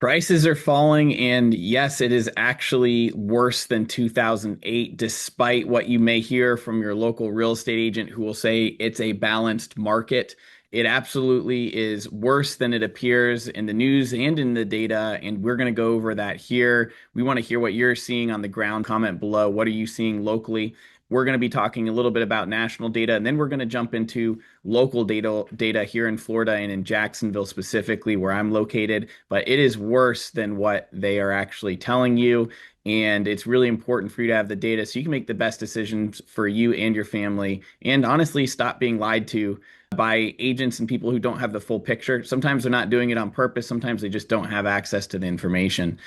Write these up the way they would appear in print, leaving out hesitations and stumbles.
Prices are falling, and yes, it is actually worse than 2008, despite what you may hear from your local real estate agent who will say it's a balanced market. It absolutely is worse than it appears in the news and in the data, and we're going to go over that here. We want to hear what you're seeing on the ground. Comment below. What are you seeing locally? We're going to be talking a little bit about national data, and then we're going to jump into local data here in Florida and in Jacksonville specifically, where I'm located. But it is worse than what they are actually telling you. And it's really important for you to have the data so you can make the best decisions for you and your family. And honestly, stop being lied to by agents and people who don't have the full picture. Sometimes they're not doing it on purpose. Sometimes they just don't have access to the information.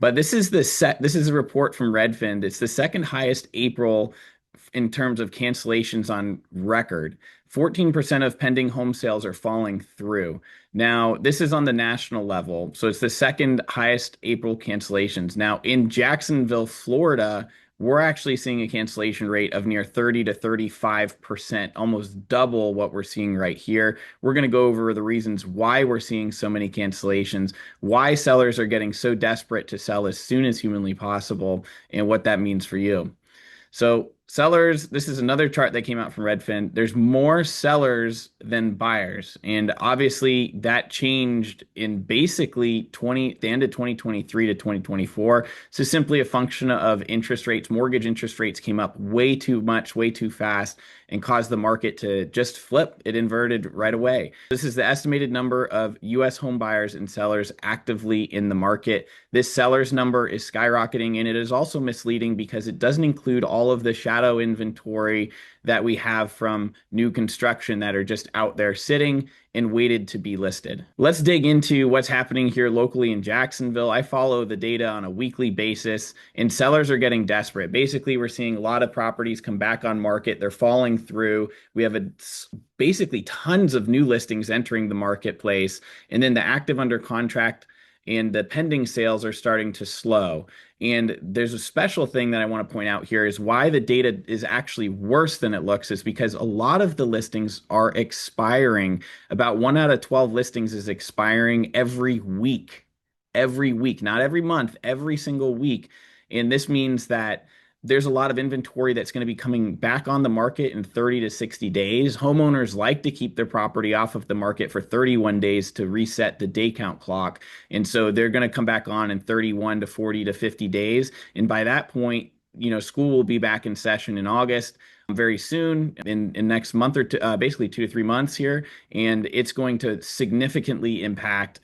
But this is a report from Redfin. It's the second highest April in terms of cancellations on record. 14% of pending home sales are falling through. Now, this is on the national level, so it's the second highest April cancellations. Now, in Jacksonville, Florida, we're actually seeing a cancellation rate of near 30 to 35%, almost double what we're seeing right here. We're going to go over the reasons why we're seeing so many cancellations, why sellers are getting so desperate to sell as soon as humanly possible, and what that means for you. So sellers, this is another chart that came out from Redfin. There's more sellers than buyers. And obviously that changed in basically the end of 2023 to 2024. So simply a function of interest rates. Mortgage interest rates came up way too much, way too fast, and caused the market to just flip. It inverted right away. This is the estimated number of US home buyers and sellers actively in the market. This sellers number is skyrocketing, and it is also misleading because it doesn't include all of the shadow inventory that we have from new construction that are just out there sitting and waited to be listed. Let's dig into what's happening here locally in Jacksonville. I follow the data on a weekly basis, and sellers are getting desperate. Basically, we're seeing a lot of properties come back on market. They're falling through. We have basically tons of new listings entering the marketplace, and then the active under contract and the pending sales are starting to slow. And there's a special thing that I want to point out here is why the data is actually worse than it looks is because a lot of the listings are expiring. About 1 out of 12 listings is expiring every week, not every month, every single week. And this means that there's a lot of inventory that's going to be coming back on the market in 30 to 60 days. Homeowners like to keep their property off of the market for 31 days to reset the day count clock. And so they're going to come back on in 31 to 40 to 50 days. And by that point, school will be back in session in August very soon in next month or two, basically 2 to 3 months here. And it's going to significantly impact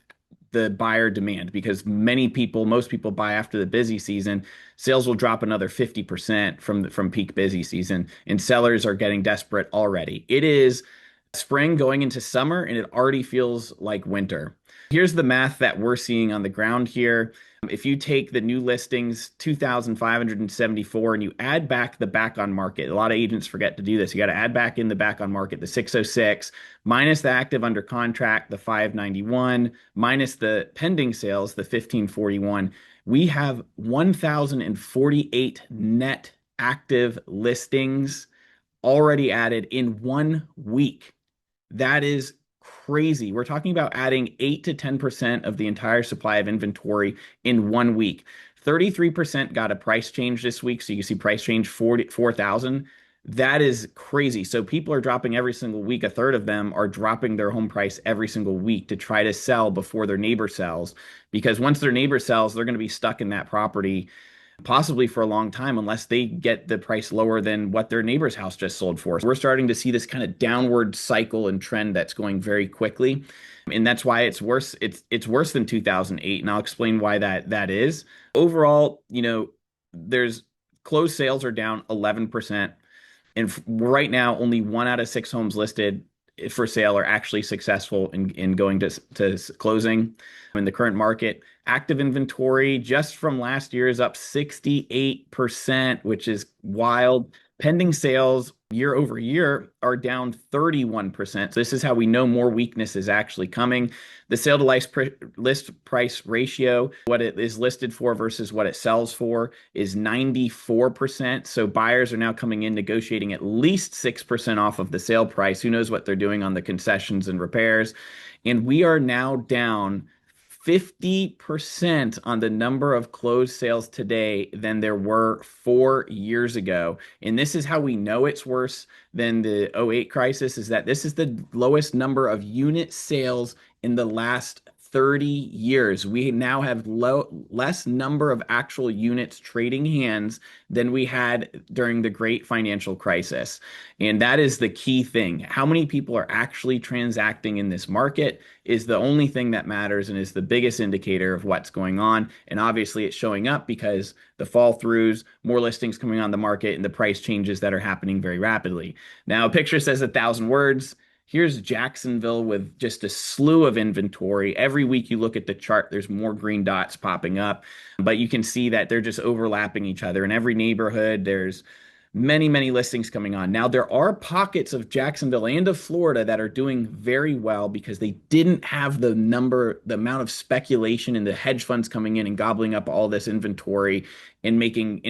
the buyer demand because most people buy after the busy season. Sales will drop another 50% from peak busy season, and sellers are getting desperate already. It is spring going into summer, and it already feels like winter. Here's the math that we're seeing on the ground here. If you take the new listings, 2,574, and you add back the back on market, a lot of agents forget to do this. You got to add back in the back on market, the 606, minus the active under contract, the 591, minus the pending sales, the 1541. We have 1,048 net active listings already added in 1 week. That is crazy. We're talking about adding 8 to 10% of the entire supply of inventory in 1 week. 33% got a price change this week. So you see price change 4,000. That is crazy. So people are dropping every single week. A third of them are dropping their home price every single week to try to sell before their neighbor sells. Because once their neighbor sells, they're going to be stuck in that property possibly for a long time unless they get the price lower than what their neighbor's house just sold for. So we're starting to see this kind of downward cycle and trend that's going very quickly. And that's why it's worse. It's worse than 2008. And I'll explain why that is. Overall, there's closed sales are down 11%. And right now, only 1 out of 6 homes listed for sale are actually successful in going to closing in the current market. Active inventory just from last year is up 68%, which is wild. Pending sales year over year are down 31%. So this is how we know more weakness is actually coming. The sale to list price ratio, what it is listed for versus what it sells for, is 94%. So buyers are now coming in negotiating at least 6% off of the sale price. Who knows what they're doing on the concessions and repairs. And we are now down 50% on the number of closed sales today than there were 4 years ago. And this is how we know it's worse than the '08 crisis, is that this is the lowest number of unit sales in the last 30 years. We now have less number of actual units trading hands than we had during the great financial crisis. And that is the key thing. How many people are actually transacting in this market is the only thing that matters and is the biggest indicator of what's going on. And obviously it's showing up because the fall throughs, more listings coming on the market, and the price changes that are happening very rapidly. Now, a picture says 1,000 words. Here's Jacksonville with just a slew of inventory. Every week you look at the chart, there's more green dots popping up, but you can see that they're just overlapping each other. In every neighborhood, there's many, many listings coming on. Now, there are pockets of Jacksonville and of Florida that are doing very well because they didn't have the amount of speculation and the hedge funds coming in and gobbling up all this inventory and making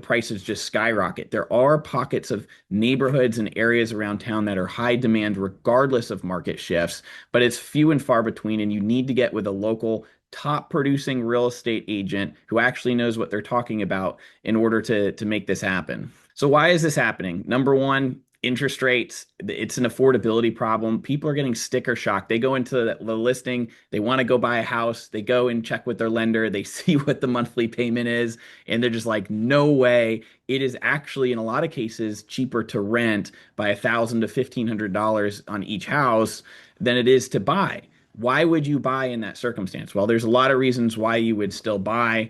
prices just skyrocket. There are pockets of neighborhoods and areas around town that are high demand regardless of market shifts, but it's few and far between, and you need to get with a local top producing real estate agent who actually knows what they're talking about in order to make this happen. So why is this happening? Number one, interest rates. It's an affordability problem. People are getting sticker shock. They go into the listing, they want to go buy a house, they go and check with their lender, they see what the monthly payment is, and they're just like, no way. It is actually, in a lot of cases, cheaper to rent by $1,000 to $1,500 on each house than it is to buy. Why would you buy in that circumstance? Well, there's a lot of reasons why you would still buy.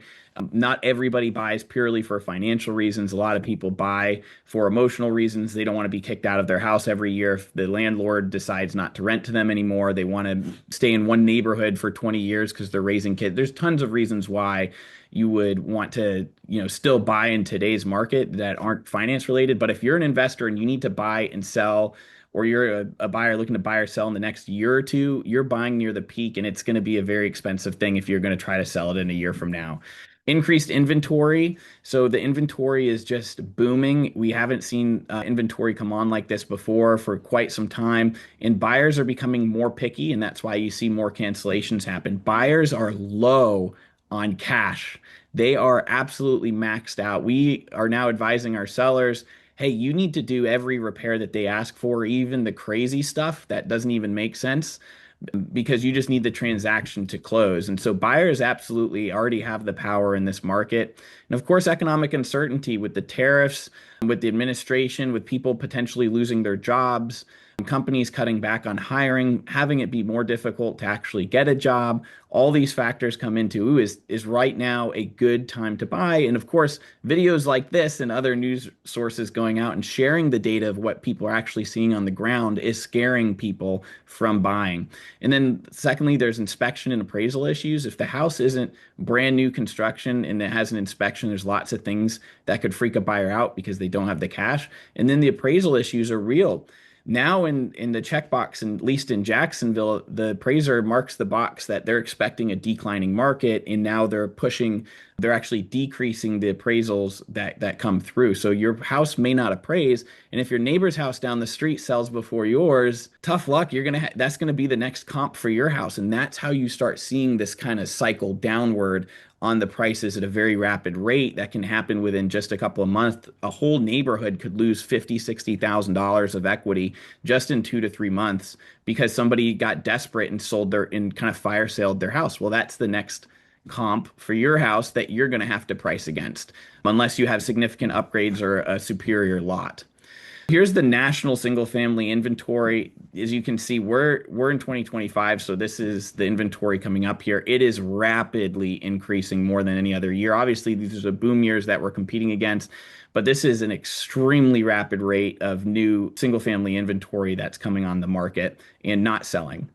Not everybody buys purely for financial reasons. A lot of people buy for emotional reasons. They don't want to be kicked out of their house every year if the landlord decides not to rent to them anymore. They want to stay in one neighborhood for 20 years because they're raising kids. There's tons of reasons why you would want to, still buy in today's market that aren't finance related. But if you're an investor and you need to buy and sell, or you're a buyer looking to buy or sell in the next year or two, you're buying near the peak, and it's going to be a very expensive thing if you're going to try to sell it in a year from now. Increased inventory. So the inventory is just booming. We haven't seen inventory come on like this before for quite some time. And buyers are becoming more picky, and that's why you see more cancellations happen. Buyers are low on cash. They are absolutely maxed out. We are now advising our sellers, hey, you need to do every repair that they ask for, even the crazy stuff that doesn't even make sense, because you just need the transaction to close. And so buyers absolutely already have the power in this market. And of course, economic uncertainty with the tariffs, with the administration, with people potentially losing their jobs, companies cutting back on hiring, having it be more difficult to actually get a job. All these factors come into, is right now a good time to buy? And of course, videos like this and other news sources going out and sharing the data of what people are actually seeing on the ground is scaring people from buying. And then secondly, there's inspection and appraisal issues. If the house isn't brand new construction and it has an inspection, there's lots of things that could freak a buyer out because they don't have the cash. And then the appraisal issues are real. Now in the checkbox, and at least in Jacksonville, the appraiser marks the box that they're expecting a declining market, and now they're actually decreasing the appraisals that come through. So your house may not appraise, and if your neighbor's house down the street sells before yours, tough luck. That's gonna be the next comp for your house, and that's how you start seeing this kind of cycle downward on the prices at a very rapid rate that can happen within just a couple of months. A whole neighborhood could lose $50,000, $60,000 of equity just in 2 to 3 months because somebody got desperate and kind of fire saled their house. Well, that's the next comp for your house that you're going to have to price against unless you have significant upgrades or a superior lot. Here's the national single family inventory. As you can see, we're in 2025, so this is the inventory coming up here. It is rapidly increasing more than any other year. Obviously, these are boom years that we're competing against, but this is an extremely rapid rate of new single family inventory that's coming on the market and not selling.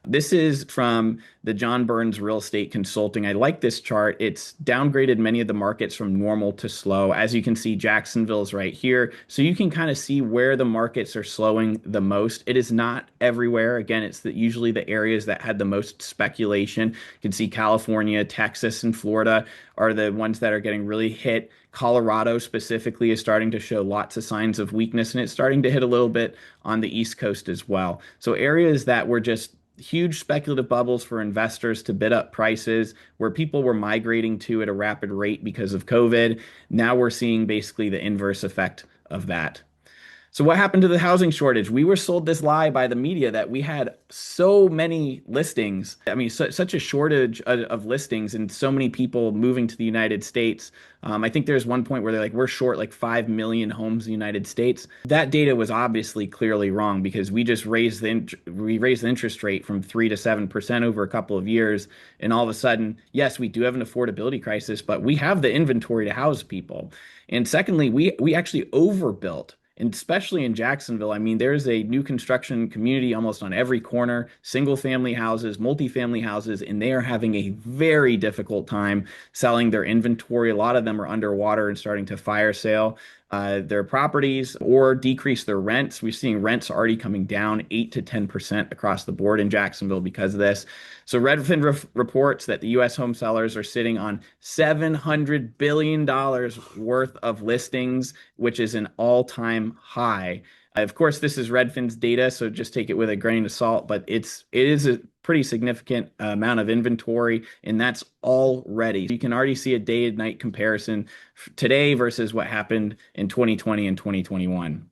This is from the John Burns Real Estate Consulting. I like this chart. It's downgraded many of the markets from normal to slow. As you can see, Jacksonville is right here. So you can kind of see where the markets are slowing the most. It is not everywhere. Again, it's usually the areas that had the most speculation. You can see California, Texas, and Florida are the ones that are getting really hit. Colorado specifically is starting to show lots of signs of weakness, and it's starting to hit a little bit on the East Coast as well. So areas that were just huge speculative bubbles for investors to bid up prices where people were migrating to at a rapid rate because of COVID. Now we're seeing basically the inverse effect of that. So what happened to the housing shortage? We were sold this lie by the media that we had so many listings. I mean, such a shortage of listings and so many people moving to the United States. I think there's one point where they're like, we're short like 5 million homes in the United States. That data was obviously clearly wrong because we just we raised the interest rate from 3 to 7% over a couple of years. And all of a sudden, yes, we do have an affordability crisis, but we have the inventory to house people. And secondly, we actually overbuilt. And especially in Jacksonville, I mean, there's a new construction community almost on every corner, single family houses, multifamily houses, and they are having a very difficult time selling their inventory. A lot of them are underwater and starting to fire sale their properties or decrease their rents. We're seeing rents already coming down 8 to 10% across the board in Jacksonville because of this. So Redfin reports that the U.S. home sellers are sitting on $700 billion worth of listings, which is an all-time high. Of course, this is Redfin's data, so just take it with a grain of salt, but it is a pretty significant amount of inventory, and that's already. You can already see a day and night comparison today versus what happened in 2020 and 2021.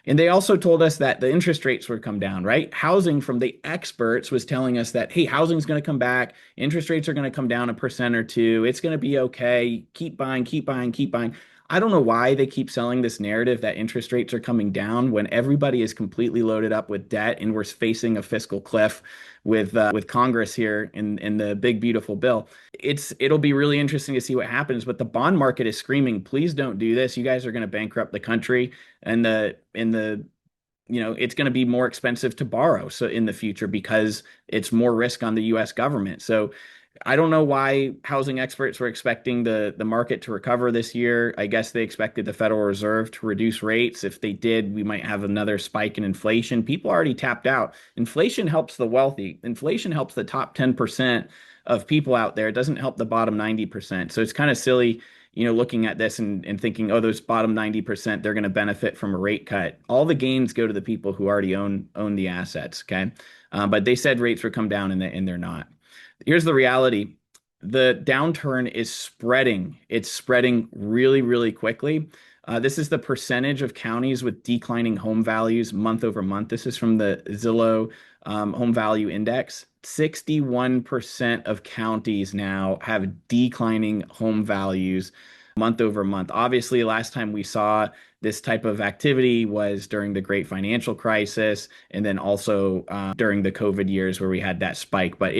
And they also told us that the interest rates would come down, right? Housing from the experts was telling us that, hey, housing's going to come back. Interest rates are going to come down 1% or 2%. It's going to be okay. Keep buying, keep buying, keep buying. I don't know why they keep selling this narrative that interest rates are coming down when everybody is completely loaded up with debt and we're facing a fiscal cliff with Congress here in the big beautiful bill. It'll be really interesting to see what happens, but the bond market is screaming, please don't do this. You guys are going to bankrupt the country, and it's going to be more expensive to borrow so in the future because it's more risk on the US government. So I don't know why housing experts were expecting the market to recover this year. I guess they expected the Federal Reserve to reduce rates. If they did, we might have another spike in inflation. People already tapped out. Inflation helps the wealthy. Inflation helps the top 10% of people out there. It doesn't help the bottom 90%. So it's kind of silly, looking at this and thinking, oh, those bottom 90%, they're going to benefit from a rate cut. All the gains go to the people who already own the assets, okay? But they said rates would come down and they're not. Here's the reality. The downturn is spreading. It's spreading really, really quickly. This is the percentage of counties with declining home values month over month. This is from the Zillow Home Value Index. 61% of counties now have declining home values month over month. Obviously, last time we saw this type of activity was during the Great Financial Crisis, and then also during the COVID years where we had that spike. But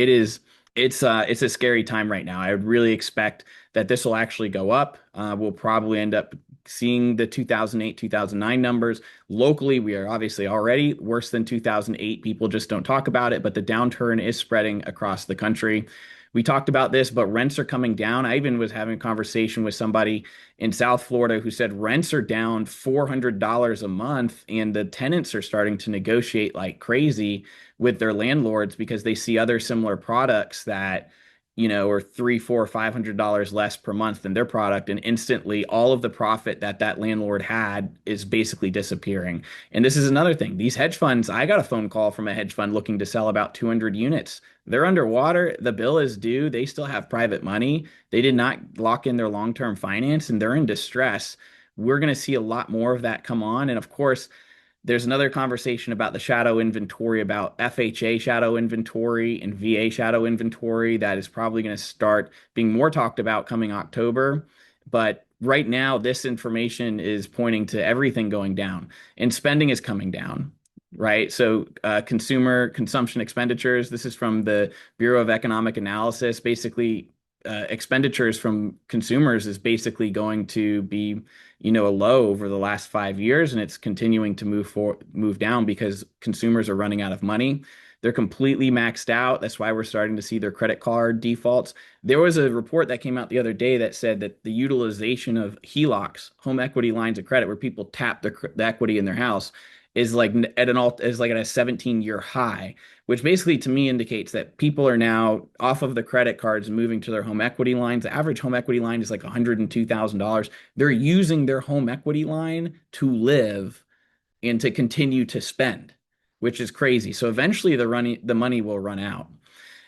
it's a scary time right now. I would really expect that this will actually go up. We'll probably end up seeing the 2008, 2009 numbers. Locally, we are obviously already worse than 2008. People just don't talk about it, but the downturn is spreading across the country. We talked about this, but rents are coming down. I even was having a conversation with somebody in South Florida who said rents are down $400 a month, and the tenants are starting to negotiate like crazy with their landlords because they see other similar products that are $300, $400, $500 less per month than their product, and instantly all of the profit that landlord had is basically disappearing. And this is another thing. These hedge funds, I got a phone call from a hedge fund looking to sell about 200 units. They're underwater. The bill is due. They still have private money. They did not lock in their long-term finance, and they're in distress. We're going to see a lot more of that come on. And of course, there's another conversation about the shadow inventory, about FHA shadow inventory and VA shadow inventory that is probably going to start being more talked about coming October. But right now, this information is pointing to everything going down, and spending is coming down, right? So consumer consumption expenditures, this is from the Bureau of Economic Analysis. Basically, expenditures from consumers is basically going to be a low over the last 5 years, and it's continuing to move down because consumers are running out of money. They're completely maxed out. That's why we're starting to see their credit card defaults. There was a report that came out the other day that said that the utilization of HELOCs, home equity lines of credit, where people tap the equity in their house, is like at a 17-year high, which basically to me indicates that people are now off of the credit cards and moving to their home equity lines. The average home equity line is like $102,000. They're using their home equity line to live and to continue to spend. which is crazy. So eventually the money will run out.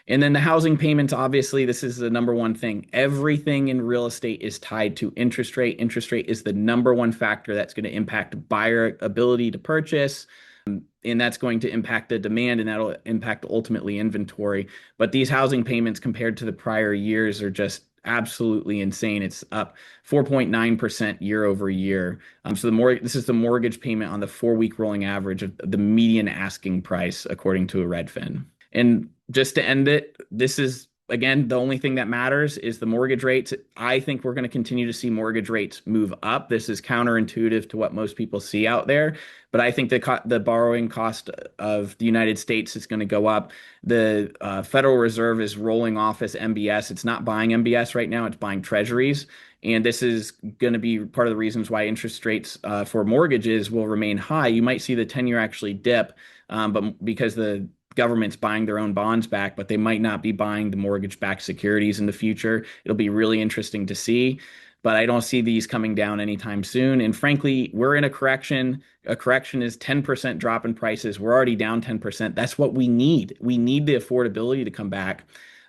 And then the housing payments, obviously, this is the number one thing. Everything in real estate is tied to interest rate. Interest rate is the number one factor that's going to impact buyer ability to purchase. And that's going to impact the demand, and that'll impact ultimately inventory. But these housing payments compared to the prior years are just absolutely insane. It's up 4.9% year over year. So this is the mortgage payment on the 4-week rolling average of the median asking price, according to a Redfin. And just to end it, this is again the only thing that matters is the mortgage rates. I think we're going to continue to see mortgage rates move up. This is counterintuitive to what most people see out there, but I think the borrowing cost of the United States is going to go up. The Federal Reserve is rolling off as MBS. It's not buying MBS right now, it's buying treasuries. And this is going to be part of the reasons why interest rates for mortgages will remain high. You might see the 10-year actually dip, but because the government's buying their own bonds back, but they might not be buying the mortgage-backed securities in the future. It'll be really interesting to see, but I don't see these coming down anytime soon. And frankly, we're in a correction. A correction is 10% drop in prices. We're already down 10%. That's what we need. We need the affordability to come back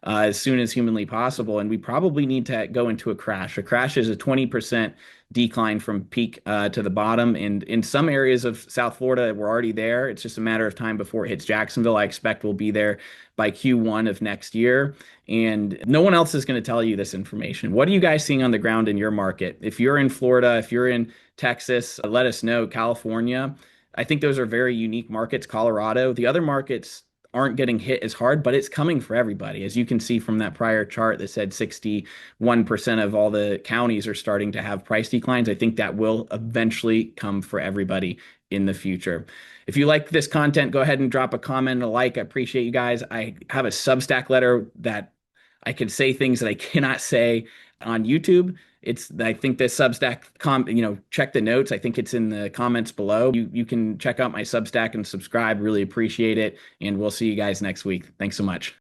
as soon as humanly possible. And we probably need to go into a crash. A crash is a 20% decline from peak to the bottom. And in some areas of South Florida, we're already there. It's just a matter of time before it hits Jacksonville. I expect we'll be there by Q1 of next year. And no one else is going to tell you this information. What are you guys seeing on the ground in your market? If you're in Florida, if you're in Texas, let us know. California, I think those are very unique markets. Colorado, the other markets aren't getting hit as hard, but it's coming for everybody. As you can see from that prior chart that said 61% of all the counties are starting to have price declines. I think that will eventually come for everybody in the future. If you like this content, go ahead and drop a comment and a like. I appreciate you guys. I have a Substack letter that I can say things that I cannot say on YouTube. I think the Substack, check the notes. I think it's in the comments below. You can check out my Substack and subscribe. Really appreciate it. And we'll see you guys next week. Thanks so much.